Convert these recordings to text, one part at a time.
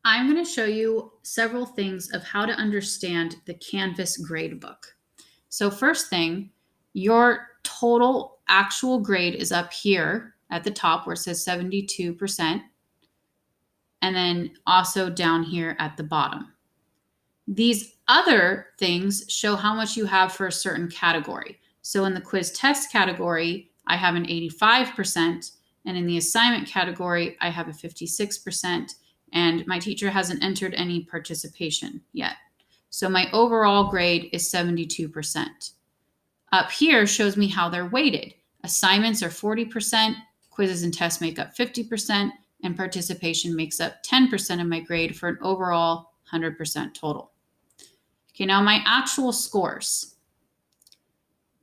I'm going to show you several things of how to understand the Canvas Gradebook. So first thing, your total actual grade is up here at the top where it says 72%, and then also down here at the bottom. These other things show how much you have for a certain category. So in the quiz test category, I have an 85%, and in the assignment category, I have a 56%, and my teacher hasn't entered any participation yet. So my overall grade is 72%. Up here shows me how they're weighted. Assignments are 40%, quizzes and tests make up 50%, and participation makes up 10% of my grade for an overall 100% total. Okay, now my actual scores.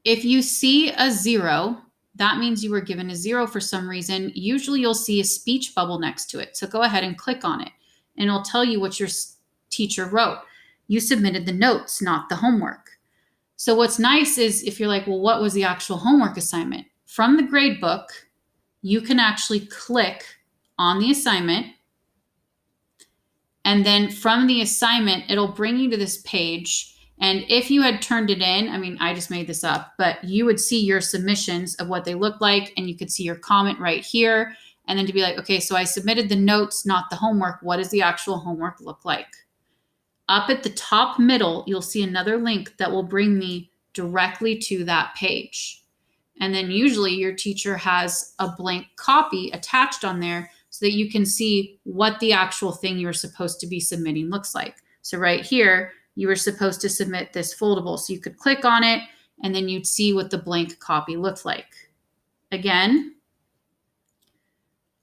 If you see a 0, that means you were given a 0 for some reason. Usually you'll see a speech bubble next to it. So go ahead and click on it, and it'll tell you what your teacher wrote. You submitted the notes, not the homework. So what's nice is if you're like, well, what was the actual homework assignment? From the grade book, you can actually click on the assignment. And then from the assignment, it'll bring you to this page. And if you had turned it in, I mean, I just made this up, but you would see your submissions of what they look like, and you could see your comment right here. And then to be like, okay, so I submitted the notes, not the homework. What does the actual homework look like? Up at the top middle, you'll see another link that will bring me directly to that page. And then usually your teacher has a blank copy attached on there so that you can see what the actual thing you're supposed to be submitting looks like. So right here, you were supposed to submit this foldable. So you could click on it, and then you'd see what the blank copy looked like. Again,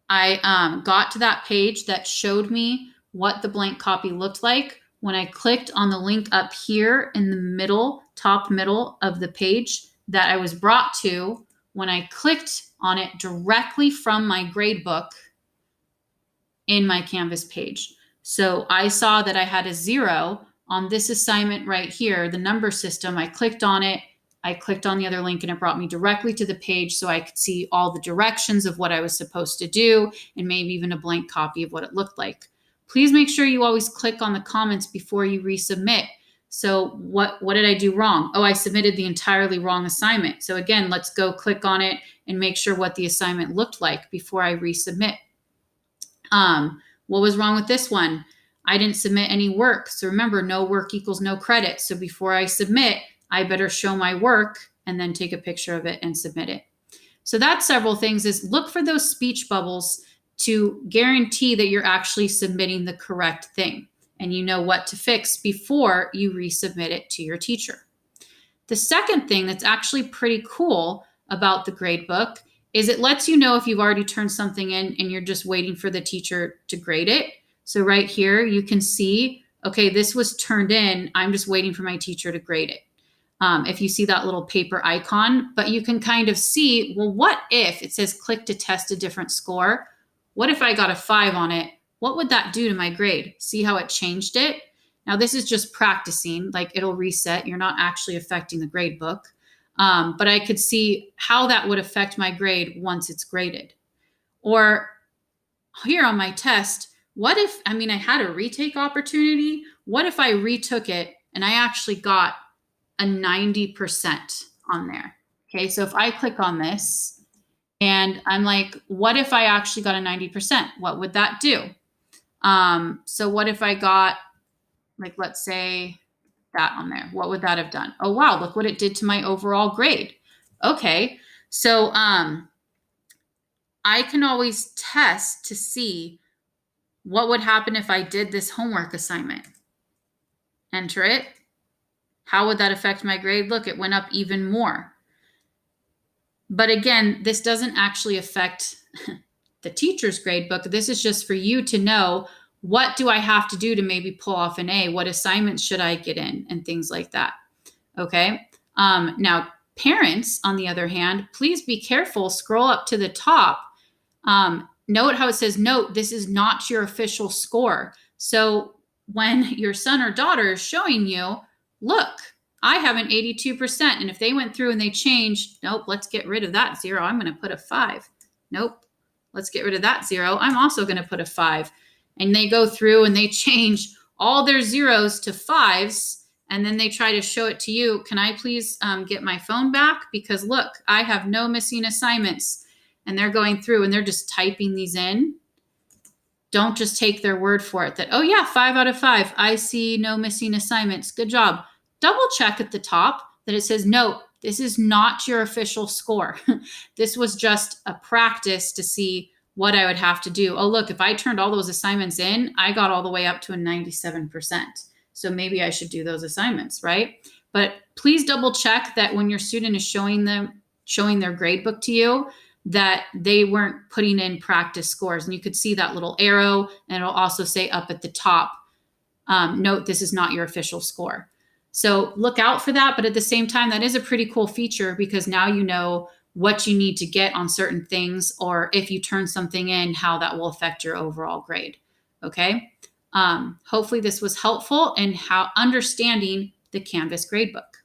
I got to that page that showed me what the blank copy looked like when I clicked on the link up here in the middle, top middle of the page that I was brought to. When I clicked on it directly from my gradebook in my Canvas page. So I saw that I had a 0 on this assignment right here, the number system. I clicked on it. I clicked on the other link, and it brought me directly to the page so I could see all the directions of what I was supposed to do, and maybe even a blank copy of what it looked like. Please make sure you always click on the comments before you resubmit. So what did I do wrong? Oh, I submitted the entirely wrong assignment. So again, let's go click on it and make sure what the assignment looked like before I resubmit. What was wrong with this one? I didn't submit any work. So remember, no work equals no credit. So before I submit, I better show my work and then take a picture of it and submit it. So that's several things. Is look for those speech bubbles to guarantee that you're actually submitting the correct thing and you know what to fix before you resubmit it to your teacher. The second thing that's actually pretty cool about the gradebook is it lets you know if you've already turned something in and you're just waiting for the teacher to grade it. So right here, you can see, okay, this was turned in. I'm just waiting for my teacher to grade it. If you see that little paper icon, but you can kind of see, well, what if it says click to test a different score? What if I got a 5 on it? What would that do to my grade? See how it changed it? Now, this is just practicing, like it'll reset. You're not actually affecting the grade book. But I could see how that would affect my grade once it's graded. Or here on my test, what if, I had a retake opportunity. What if I retook it and I actually got a 90% on there? Okay, so if I click on this and I'm like, what if I actually got a 90%? What would that do? So what if I got, like, let's say that on there? What would that have done? Oh, wow, look what it did to my overall grade. Okay, so I can always test to see what would happen if I did this homework assignment. Enter it. How would that affect my grade? Look, it went up even more. But again, this doesn't actually affect the teacher's grade book. This is just for you to know, what do I have to do to maybe pull off an A? What assignments should I get in? And things like that. Okay. Now, parents, on the other hand, please be careful. Scroll up to the top. Note how it says, note, this is not your official score. So when your son or daughter is showing you, look, I have an 82%. And if they went through and they changed, nope, let's get rid of that 0. I'm going to put a 5. Nope, let's get rid of that 0. I'm also going to put a 5. and they go through and they change all their zeros to fives, and then they try to show it to you. Can I please get my phone back? Because look, I have no missing assignments. And they're going through and they're just typing these in. Don't just take their word for it that, oh yeah, 5 out of 5. I see no missing assignments. Good job. Double check at the top that it says, no, this is not your official score. This was just a practice to see what I would have to do. Oh, look, if I turned all those assignments in, I got all the way up to a 97%. So maybe I should do those assignments, right? But please double check that when your student is showing their gradebook to you, that they weren't putting in practice scores. And you could see that little arrow, and it'll also say up at the top, note this is not your official score. So look out for that. But at the same time, that is a pretty cool feature, because now you know what you need to get on certain things, or if you turn something in, how that will affect your overall grade. Okay. Hopefully this was helpful in how understanding the Canvas gradebook.